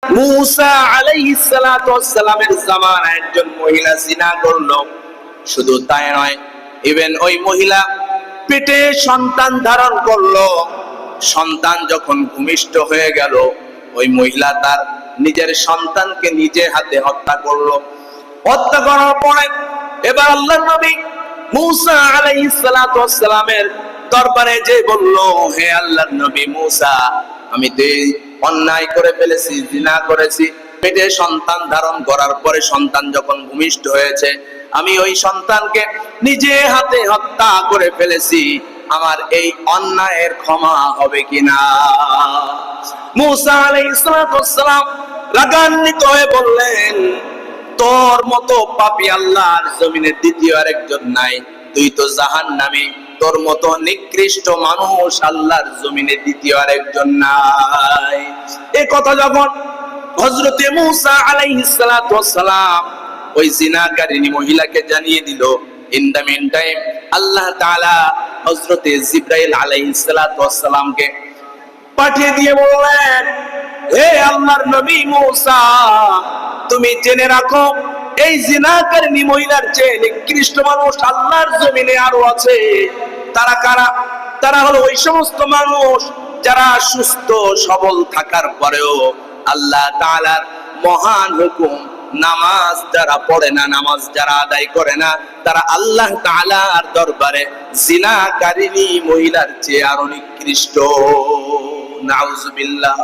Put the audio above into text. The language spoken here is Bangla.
মুসা আলাইহিস সালাতু ওয়াস সালামের জামানায় একজন মহিলা জিনা করলো। শুধু তাই নয়, ইভেন ওই মহিলা পেটে সন্তান ধারণ করলো। সন্তান যখন ভূমিষ্ঠ হয়ে গেল, ওই মহিলা তার নিজের সন্তানকে নিজে হাতে হত্যা করলো। হত্যা করার পরে এবার আল্লাহর নবী মুসা আলাইহিস সালাতু ওয়াস সালামের দরবারে যে বলল, হে আল্লাহর নবী মুসা, আমি তো অন্যায় করে ফেলেছি, জিনা করেছি। পেটে সন্তান ধারণ করার পরে সন্তান যখন ভূমিষ্ঠ হয়েছে, আমি ওই সন্তানকে নিজে হাতে হত্যা করে ফেলেছি। আমার এই অন্যায়ের ক্ষমা হবে কিনা? মুসা আলাইহিস সালাম রাগান্বিত হয়ে বললেন, তোর মতো পাপী আল্লাহর জমিনে দ্বিতীয় আরেকজন নাই। তুই তো জাহান্নামী। তোর মতো নিকৃষ্ট মানুষ আল্লাহর জমিনে দ্বিতীয় আরেকজন নাই। এই কথা যখন হযরতে মুসা আলাইহিস সালাতু ওয়াস সালাম ওই জিনাকারিনী মহিলাকে জানিয়ে দিল, ইন দ্য মিন টাইম আল্লাহ তাআলা হযরতে জিবরাইল আলাইহিস সালাতু ওয়াস সালামকে পাঠিয়ে দিয়ে বললেন, হে আল্লাহর নবী মুসা, তুমি জেনে রাখো, এই জিনাকারিনী মহিলার চেয়ে নিকৃষ্ট মানুষ আল্লাহর জমিনে আরো আছে। তারা কারা? তারা হলো ওই সমস্ত মানুষ যারা সুস্থ সবল থাকার পরেও আল্লাহ তাআলার মহান হুকুম নামাজ যারা পড়ে না, নামাজ যারা আদায় করে না, তারা আল্লাহ তাআলার দরবারে জিনাকারিনী মহিলার চেয়ে আরো নিকৃষ্ট। নাউজুবিল্লাহ।